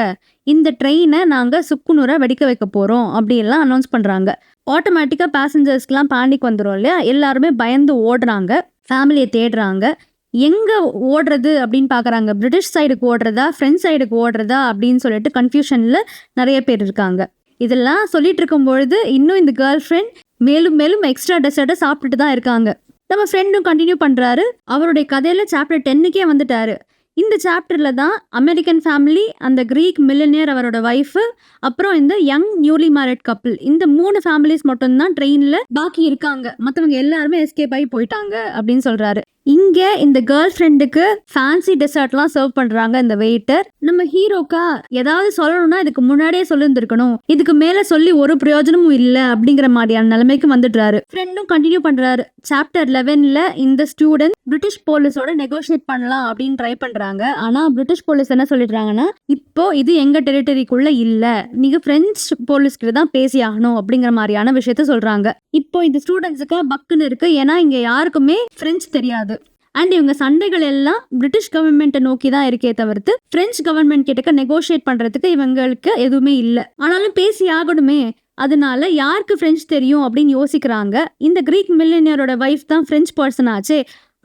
இந்த ட்ரெயினை நாங்க சுக்குநூறா வெடிக்க வைக்க போறோம் அப்படியெல்லாம் அனௌன்ஸ் பண்றாங்க. ஆட்டோமேட்டிக்கா பேசஞ்சர்ஸ்க்குலாம் பேனிக் வந்துடும் இல்லையா, எல்லாருமே பயந்து ஓடுறாங்க, ஃபேமிலியை தேடுறாங்க. எங்க ஓடுறது அப்படின்னு பாக்குறாங்க. பிரிட்டிஷ் சைடுக்கு ஓடுறதா பிரெஞ்சு சைடுக்கு ஓடுறதா அப்படின்னு சொல்லிட்டு கன்ஃபியூஷன்ல நிறைய பேர் இருக்காங்க. இதெல்லாம் சொல்லிட்டு இருக்கும் பொழுது இன்னும் இந்த கேர்ள் ஃப்ரெண்ட் மேலும் மேலும் எக்ஸ்ட்ரா டெசர்ட்டை சாப்பிட்டுட்டு தான் இருக்காங்க. நம்ம ஃப்ரெண்டும் கண்டினியூ பண்றாரு. அவருடைய கதையில சாப்டர் 10க்கே வந்துட்டாரு. இந்த சாப்டர்ல தான் அமெரிக்கன் ஃபேமிலி, அந்த கிரீக் மில்லினியர் அவரோட ஒய்ஃபு, அப்புறம் இந்த யங் நியூலி மேரிட் கப்பிள், இந்த 3 ஃபேமிலிஸ் மட்டும்தான் ட்ரெயின்ல பாக்கி இருக்காங்க. மற்றவங்க எல்லாருமே எஸ்கேப் ஆகி போயிட்டாங்க அப்படின்னு சொல்றாரு. இங்க இந்த கேர்ள் ஃப்ரெண்டுக்கு ஃபேன்சி டெசர்ட்லாம் சர்வ் பண்றாங்க இந்த வெயிட்டர். நம்ம ஹீரோக்கா ஏதாவது சொல்லணும்னா இதுக்கு முன்னாடியே சொல்லியிருந்திருக்கணும், இதுக்கு மேல சொல்லி ஒரு பிரயோஜனமும் இல்லை அப்படிங்கிற மாதிரியான நிலைமைக்கு வந்துடுறாரு. ஃப்ரெண்டும் கண்டினியூ பண்றாரு. சாப்டர் 11ல இந்த ஸ்டூடெண்ட் பிரிட்டிஷ் போலீஸோட நெகோஷியேட் பண்ணலாம் அப்படின்னு ட்ரை பண்றாங்க. ஆனா பிரிட்டிஷ் போலீஸ் என்ன சொல்லிடுறாங்கன்னா, இப்போ இது எங்க டெரிட்டரிக்குள்ள இல்ல, நீங்க பிரெஞ்சு போலீஸ் கிட்ட தான் பேசி ஆகணும் அப்படிங்கிற மாதிரியான விஷயத்த சொல்றாங்க. இப்போ இந்த ஸ்டூடெண்ட்ஸுக்கு பக்குன்னு இருக்கு. ஏன்னா இங்க யாருக்குமே பிரெஞ்சு தெரியாது. அண்ட் இவங்க சண்டைகள் எல்லாம் பிரிட்டிஷ் கவர்மெண்ட்டை நோக்கி தான் இருக்கே தவிர்த்து பிரெஞ்சு கவர்மெண்ட் கிட்ட நெகோஷியேட் பண்றதுக்கு இவங்களுக்கு எதுவுமே இல்லை. ஆனாலும் பேசி ஆகணுமே, அதனால யாருக்கு பிரெஞ்சு தெரியும் அப்படின்னு யோசிக்கிறாங்க. இந்த கிரீக் மில்லினியரோட வைஃப் தான் பிரெஞ்சு பர்சன் ஆச்சே,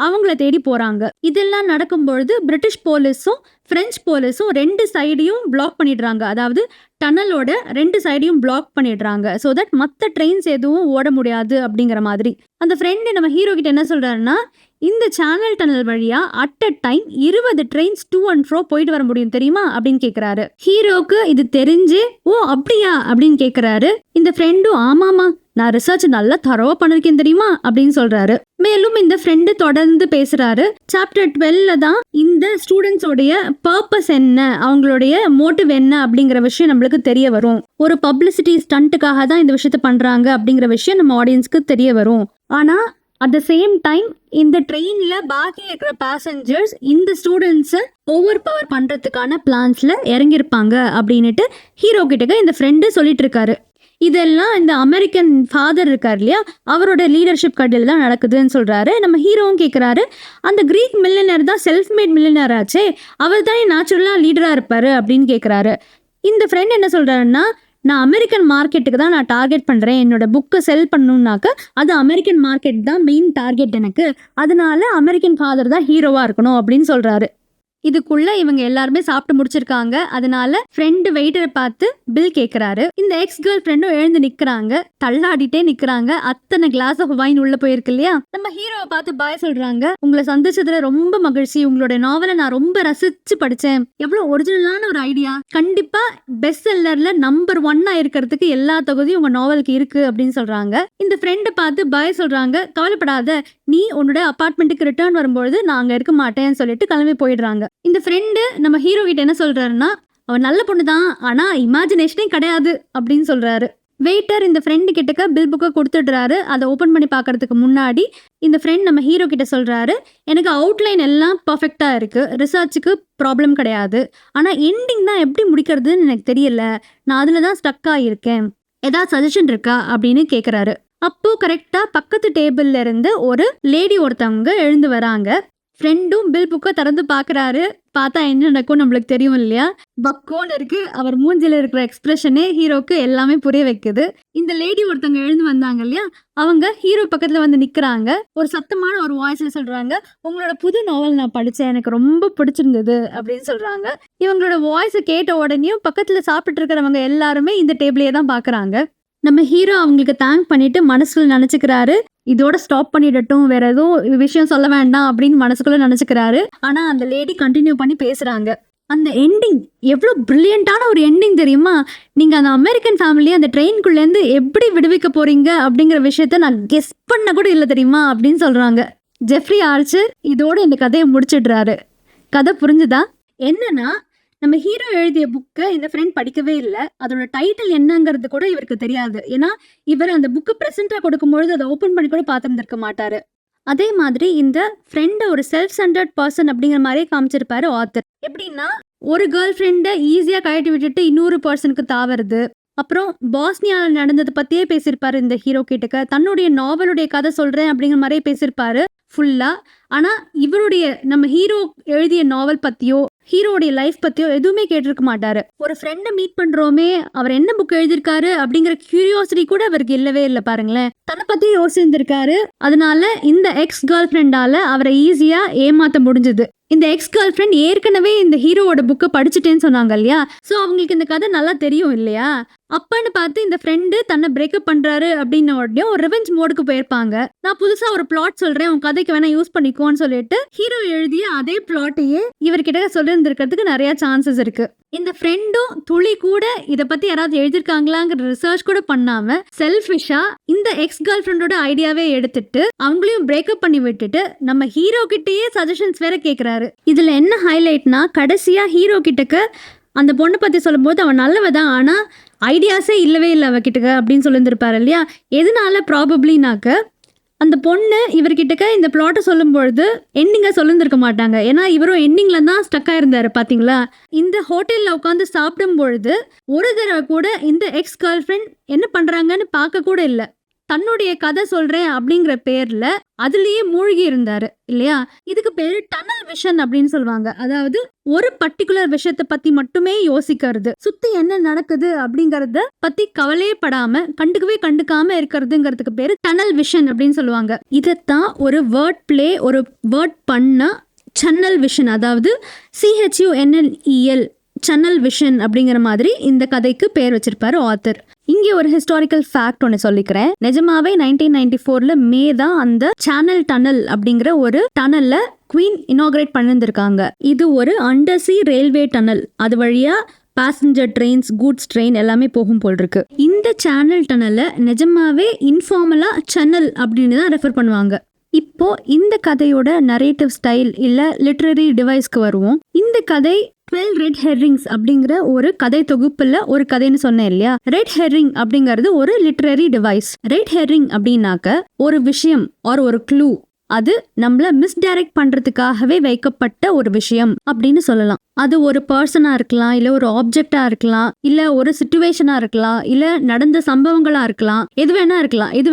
அவங்கள தேடி போறாங்க. இதெல்லாம் நடக்கும் பொழுது பிரிட்டிஷ் போலீஸும் பிரெஞ்சு போலீஸும் 2 சைடையும் பிளாக் பண்ணிடுறாங்க. அதாவது டனலோட 2 சைடையும் பிளாக் பண்ணிடுறாங்க. ஸோ தட் மற்ற ட்ரெயின்ஸ் எதுவும் ஓட முடியாது அப்படிங்கிற மாதிரி. அந்த ஃப்ரெண்டு நம்ம ஹீரோ கிட்ட என்ன சொல்றாருன்னா, இந்த சேனல் டனல் வழியா at a time 20 trains to and fro போயிட்டு வர முடியும் தெரியுமா அப்படின்னு கேட்கிறாரு. ஹீரோக்கு இது தெரிஞ்சு ஓ அப்படியா அப்படின்னு கேட்கிறாரு. இந்த ஃப்ரெண்டும் ஆமாமா, நான் ரிசர்ச் நல்லா தரவா பண்ணிருக்கேன் தெரியுமா அப்படின்னு சொல்றாரு. மேலும் இந்த ஃப்ரெண்டு தொடர்ந்து பேசுறாரு. சாப்டர் 12ல தான் இந்த ஸ்டூடெண்ட்ஸோடைய பர்பஸ் என்ன, அவங்களுடைய மோட்டிவ் என்ன அப்படிங்கிற விஷயம் நம்மளுக்கு தெரிய வரும். ஒரு பப்ளிசிட்டி ஸ்டண்ட்டுக்காக தான் இந்த விஷயத்த பண்றாங்க அப்படிங்கிற விஷயம் நம்ம ஆடியன்ஸ்க்கு தெரிய வரும். ஆனா அட் த சேம் டைம் இந்த ட்ரெயின்ல பாக்கி இருக்கிற பேசஞ்சர்ஸ் இந்த ஸ்டூடெண்ட்ஸை ஓவர் பவர் பண்றதுக்கான பிளான்ஸ்ல இறங்கியிருப்பாங்க அப்படின்னுட்டு ஹீரோ கிட்ட இந்த ஃப்ரெண்டு சொல்லிட்டு இருக்காரு. இதெல்லாம் இந்த அமெரிக்கன் ஃபாதர் இருக்கார் இல்லையா, அவரோட லீடர்ஷிப் கடையில் தான் நடக்குதுன்னு சொல்றாரு. நம்ம ஹீரோவும் கேட்குறாரு, அந்த கிரீக் மில்லியனர் தான் செல்ஃப் மேட் மில்லியனர் ஆச்சே, அவர் தானே நேச்சுரலாக லீடராக இருப்பாரு அப்படின்னு கேட்குறாரு. இந்த ஃப்ரெண்ட் என்ன சொல்றாருன்னா, நான் அமெரிக்கன் மார்க்கெட்டுக்கு தான் நான் டார்கெட் பண்ணுறேன், என்னோட புக்கை செல் பண்ணணுன்னாக்க அது அமெரிக்கன் மார்க்கெட் தான் மெயின் டார்கெட் எனக்கு, அதனால அமெரிக்கன் ஃபாதர் தான் ஹீரோவாக இருக்கணும் அப்படின்னு சொல்கிறாரு. இதுக்குள்ள இவங்க எல்லாருமே சாப்பிட்டு முடிச்சிருக்காங்க. அதனால ஃப்ரெண்டு வெயிட்டரை பார்த்து பில் கேட்குறாரு. இந்த எக்ஸ் கேர்ள் ஃப்ரெண்டும் எழுந்து நிற்கிறாங்க, தள்ளாடிட்டே நிற்கிறாங்க. அத்தனை கிளாஸ் ஆஃப் வைன் உள்ள போயிருக்கு இல்லையா. நம்ம ஹீரோவை பார்த்து பாய் சொல்றாங்க, உங்களை சந்திச்சதுல ரொம்ப மகிழ்ச்சி, உங்களுடைய நாவலை நான் ரொம்ப ரசிச்சு படித்தேன், எவ்வளோ ஒரிஜினலான ஒரு ஐடியா, கண்டிப்பா பெஸ்ட் செல்லர்ல நம்பர் 1 இருக்கிறதுக்கு எல்லா தகுதியும் உங்க நாவலுக்கு இருக்கு அப்படின்னு சொல்றாங்க. இந்த ஃப்ரெண்டை பார்த்து பாய் சொல்றாங்க, கவலைப்படாத, நீ உன்னோட அபார்ட்மெண்ட்டுக்கு ரிட்டர்ன் வரும்பொழுது நான் அங்கே இருக்க மாட்டேன்னு சொல்லிட்டு கிளம்பி போயிடுறாங்க. இந்த ஃப்ரெண்டு நம்ம ஹீரோ கிட்ட என்ன சொல்றாருன்னா, அவன் நல்ல பொண்ணு தான், ஆனா இமேஜினேஷனே கிடையாது அப்படின்னு சொல்றாரு. வெயிட்டர் இந்த ஃப்ரெண்டு கிட்டக்க பில் புக்கை கொடுத்துடுறாரு. அதை ஓப்பன் பண்ணி பார்க்கறதுக்கு முன்னாடி இந்த ஃப்ரெண்ட் நம்ம ஹீரோ கிட்ட சொல்றாரு, எனக்கு அவுட்லைன் எல்லாம் பர்ஃபெக்டா இருக்கு, ரிசர்ச்சுக்கு ப்ராப்ளம் கிடையாது, ஆனா எண்டிங் தான் எப்படி முடிக்கிறதுன்னு எனக்கு தெரியல, நான் அதுல தான் ஸ்டக் ஆகியிருக்கேன், ஏதாவது சஜஷன் இருக்கா அப்படின்னு கேட்குறாரு. அப்போ கரெக்டா பக்கத்து டேபிள்ல இருந்து ஒரு லேடி ஒருத்தவங்க எழுந்து வராங்க. ஃப்ரெண்டும் பில் புக்கை திறந்து பார்க்குறாரு. பார்த்தா என்ன நடக்கும் நம்மளுக்கு தெரியும் இல்லையா? பக்கோன்னு இருக்கு. அவர் மூஞ்சில இருக்கிற எக்ஸ்பிரஷனே ஹீரோக்கு எல்லாமே புரிய வைக்குது. இந்த லேடி ஒருத்தவங்க எழுந்து வந்தாங்க இல்லையா? அவங்க ஹீரோ பக்கத்துல வந்து நிக்கிறாங்க. ஒரு சத்தமான ஒரு வாய்ஸ்ல சொல்றாங்க, உங்களோட புது நாவல் நான் படிச்சேன், எனக்கு ரொம்ப பிடிச்சிருந்தது அப்படின்னு சொல்றாங்க. இவங்களோட வாய்ஸை கேட்ட உடனேயும் பக்கத்துல சாப்பிட்டு இருக்கிறவங்க எல்லாருமே இந்த டேபிளையே தான் பாக்குறாங்க. நம்ம ஹீரோ அவங்களுக்கு தேங்க் பண்ணிட்டு மனசுல நினைச்சுக்கிறாரு, இதோட ஸ்டாப் பண்ணிடட்டும், வேற எதுவும் விஷயம் சொல்ல வேண்டாம் அப்படின்னு மனசுக்குள்ள நினைச்சுக்கிறாரு. ஆனா அந்த லேடி கண்டினியூ பண்ணி பேசுறாங்க. அந்த எண்டிங் எவ்வளோ பிரில்லியண்டான ஒரு எண்டிங் தெரியுமா? நீங்க அந்த அமெரிக்கன் ஃபேமிலி அந்த ட்ரெயின்குள்ளேருந்து எப்படி விடுவிக்க போறீங்க அப்படிங்கிற விஷயத்த நான் கெஸ் பண்ண கூட இல்லை தெரியுமா அப்படின்னு சொல்றாங்க. ஜெஃப்ரி ஆர்ச்சர் இதோட இந்த கதையை முடிச்சிடுறாரு. கதை புரிஞ்சுதா? என்னன்னா, நம்ம ஹீரோ எழுதிய புக்கை இந்த ஃப்ரெண்ட் படிக்கவே இல்லை. அதோட டைட்டில் என்னங்கிறது கூட இவருக்கு தெரியாது. ஏன்னா இவர் அந்த புக்கு ப்ரெசென்ட்டாக கொடுக்கும்பொழுது அதை ஓப்பன் பண்ணி கூட பார்த்துருந்துருக்க மாட்டாரு. அதே மாதிரி இந்த ஃப்ரெண்டை ஒரு செல்ஃப் சென்டர்ட் பர்சன் அப்படிங்கிற மாதிரியே காமிச்சிருப்பாரு ஆத்தர். எப்படின்னா, ஒரு கேர்ள் ஃப்ரெண்டை ஈஸியாக கழட்டி விட்டுட்டு இன்னொரு பர்சனுக்கு தாவறது, அப்புறம் பாஸ்னியாவில் நடந்ததை பற்றியே பேசியிருப்பாரு இந்த ஹீரோ கிட்டக்க. தன்னுடைய நாவலுடைய கதை சொல்கிறேன் அப்படிங்கிற மாதிரியே பேசியிருப்பாரு ஃபுல்லாக. ஆனால் இவருடைய நம்ம ஹீரோ எழுதிய நாவல் பற்றியோ ஹீரோடைய லைஃப் பற்றியோ எதுவுமே கேட்டிருக்க மாட்டாரு. ஒரு ஃப்ரெண்டை மீட் பண்ணுறோமே, அவர் என்ன புக் எழுதியிருக்காரு அப்படிங்கிற கியூரியாசிட்டி கூட அவருக்கு இல்லவே இல்லை. பாருங்களேன், தன்னை பற்றி யோசிச்சிருந்திருக்காரு. அதனால இந்த எக்ஸ் கேர்ள் ஃப்ரெண்டால அவரை ஈஸியாக ஏமாற்ற முடிஞ்சது. இந்த எக்ஸ் கேர்ள் ஃப்ரெண்ட் ஏற்கனவே இந்த ஹீரோவோட புக்கை படிச்சுட்டேன்னு சொன்னாங்க இல்லையா? ஸோ அவங்களுக்கு இந்த கதை நல்லா தெரியும் இல்லையா? அப்பன்னு பார்த்து இந்த ஃப்ரெண்டு தன்னை பிரேக்கப் பண்ணுறாரு அப்படின்ன உடனே ஒரு ரிவெஞ்ச் மோடுக்கு போயிருப்பாங்க. நான் புதுசாக ஒரு பிளாட் சொல்கிறேன், உன் கதைக்கு வேணா யூஸ் பண்ணிக்கோன்னு சொல்லிட்டு ஹீரோ எழுதிய அதே பிளாட்டையே இவர்கிட்ட சொல்லியிருந்திருக்கிறதுக்கு நிறைய சான்சஸ் இருக்கு. இந்த ஃப்ரெண்டும் துளி கூட இதை பற்றி யாராவது எழுதியிருக்காங்களாங்கிற ரிசர்ச் கூட பண்ணாம செல்ஃபிஷா இந்த எக்ஸ் கேர்ள் ஃப்ரெண்டோட ஐடியாவே எடுத்துட்டு அவங்களையும் பிரேக்கப் பண்ணி விட்டுட்டு நம்ம ஹீரோ கிட்டேயே சஜஷன்ஸ் வேற கேட்குறாரு. இதுல என்ன ஹைலைட்னா, கடைசியா ஹீரோ கிட்டக்க அந்த பொண்ணை பற்றி சொல்லும்போது அவன் நல்லவதான், ஆனால் ஐடியாஸே இல்லவே இல்லை அவகிட்டக்க அப்படின்னு சொல்லியிருந்திருப்பாரு இல்லையா? எதனால ப்ராபப்ளினாக்க அந்த பொண்ணு இவர்கிட்டக்க இந்த பிளாட்டை சொல்லும் பொழுது எண்டிங்கை சொல்லியிருந்திருக்க மாட்டாங்க. ஏன்னா இவரும் எண்டிங்ல தான் ஸ்டக் ஆயிருந்தாரு. பாத்தீங்களா? இந்த ஹோட்டல்ல உட்காந்து சாப்பிடும் பொழுது ஒரு தடவை கூட இந்த எக்ஸ் கேர்ள் ஃப்ரெண்ட் என்ன பண்றாங்கன்னு பார்க்க கூட இல்லை. தன்னுடைய கதை சொல்றேன் அப்படிங்கிற பேர்ல அதுலயே மூழ்கி இருந்தாரு இல்லையா? இதுக்கு பேரு டனல் விஷன் அப்படின்னு சொல்லுவாங்க. அதாவது ஒரு பர்டிகுலர் விஷயத்தை பத்தி மட்டுமே யோசிக்கிறது, சுத்தி என்ன நடக்குது அப்படிங்கறத பத்தி கவலையே படாம கண்டுக்காம இருக்கிறதுங்கிறதுக்கு பேரு டனல் விஷன் அப்படின்னு சொல்லுவாங்க. இதத்தான் ஒரு வேர்ட் பிளே, ஒரு வேர்ட் பண்ண சன்னல் விஷன், அதாவது CHUNNEL சன்னல் விஷன் அப்படிங்கிற மாதிரி இந்த கதைக்கு பேர் வச்சிருப்பாரு ஆத்தர். இங்கே ஒரு ஹிஸ்டாரிக்கல் ஃபேக்ட் ஒன்று சொல்லிக்கிறேன். நிஜமாவே 1994 மே தான் அந்த சேனல் டனல் அப்படிங்கிற ஒரு டனல்ல குவீன் இனாகிரேட் பண்ணிருந்திருக்காங்க. இது ஒரு அண்டர்சி ரயில்வே டனல். அது வழியா பேசஞ்சர் ட்ரெயின்ஸ், கூட்ஸ் ட்ரெயின் எல்லாமே போகும் போல் இருக்கு. இந்த சேனல் டனலை நிஜமாவே இன்ஃபார்மலா சேனல் அப்படின்னு தான் ரெஃபர் பண்ணுவாங்க. இப்போ இந்த கதையோட நரேட்டிவ் ஸ்டைல் இல்ல லிட்ரரி டிவைஸ்க்கு வருவோம். இந்த கதை 12 ரெட் ஹெர்ரிங்ஸ் அப்படிங்கிற ஒரு கதை தொகுப்புல ஒரு கதைன்னு சொன்னேன் இல்லையா? ரெட் ஹெர்ரிங் அப்படிங்கிறது ஒரு லிட்ரரி டிவைஸ். ரெட் ஹெர்ரிங் அப்படின்னாக்க ஒரு விஷயம் ஆர் ஒரு க்ளூ, அது நம்மள மிஸ்டைரக்ட் பண்றதுக்காகவே வைக்கப்பட்ட ஒரு விஷயம் அப்படின்னு சொல்லலாம். அது ஒரு பர்சனா இருக்கலாம், இல்ல ஒரு ஆப்ஜெக்டா இருக்கலாம், இல்ல ஒரு சிச்சுவேஷனா இருக்கலாம், இல்ல நடந்த சம்பவங்களா இருக்கலாம், எது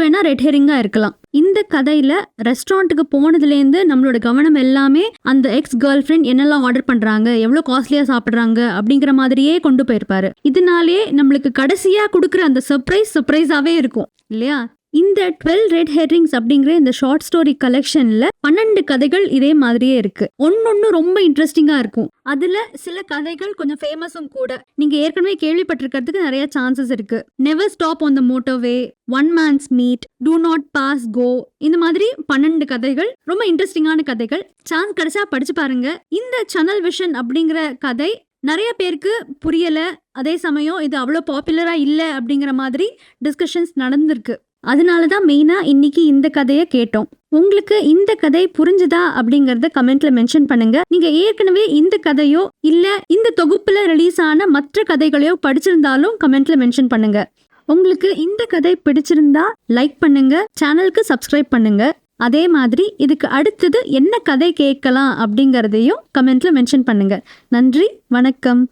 வேணா ரெட் ஹெரிங்கா இருக்கலாம். இந்த கதையில ரெஸ்டாரண்ட்டுக்கு போனதுலேருந்து நம்மளோட கவனம் எல்லாமே அந்த எக்ஸ் கேர்ள் ஃப்ரெண்ட் என்னெல்லாம் ஆர்டர் பண்றாங்க, எவ்வளவு காஸ்ட்லியா சாப்பிடுறாங்க அப்படிங்கிற மாதிரியே கொண்டு போயிருப்பாரு. இதனாலே நம்மளுக்கு கடைசியா கொடுக்குற அந்த சர்ப்ரைஸாவே இருக்கும் இல்லையா? இந்த 12 ரெட் ஹெர்ரிங்ஸ் அப்படிங்கிற இந்த ஷார்ட் ஸ்டோரி கலெக்ஷன்ல 12 கதைகள் இதே மாதிரியே இருக்கு. ஒன்னொன்னு ரொம்ப இன்ட்ரெஸ்டிங்கா இருக்கும். அதுல சில கதைகள் கொஞ்சம் ஃபேமஸும் கூட. நீங்க ஏற்கனவே கேள்விப்பட்டிருக்கிறதுக்கு நிறைய சான்சஸ் இருக்கு. Never stop on the motorway, one man's meat, do not pass go, இந்த மாதிரி 12 கதைகள் ரொம்ப இன்ட்ரெஸ்டிங்கான கதைகள். சான்ஸ் கிடைச்சா படிச்சு பாருங்க. இந்த சேனல் விஷன் அப்படிங்கிற கதை நிறைய பேருக்கு புரியல, அதே சமயம் இது அவ்வளோ பாப்புலரா இல்லை அப்படிங்கிற மாதிரி டிஸ்கஷன்ஸ் நடந்திருக்கு. அதனால தான் மெயினாக இன்னைக்கு இந்த கதையை கேட்டோம். உங்களுக்கு இந்த கதை புரிஞ்சுதா அப்படிங்கறத கமெண்ட்ல மென்ஷன் பண்ணுங்க. நீங்க ஏற்கனவே இந்த கதையோ இல்ல இந்த தொகுப்புல ரிலீஸ் ஆன மற்ற கதைகளையோ படிச்சிருந்தாலும் கமெண்ட்ல மென்ஷன் பண்ணுங்க. உங்களுக்கு இந்த கதை பிடிச்சிருந்தா லைக் பண்ணுங்க, சேனலுக்கு சப்ஸ்கிரைப் பண்ணுங்க. அதே மாதிரி இதுக்கு அடுத்தது என்ன கதை கேட்கலாம் அப்படிங்கறதையும் கமெண்ட்ல மென்ஷன் பண்ணுங்க. நன்றி, வணக்கம்.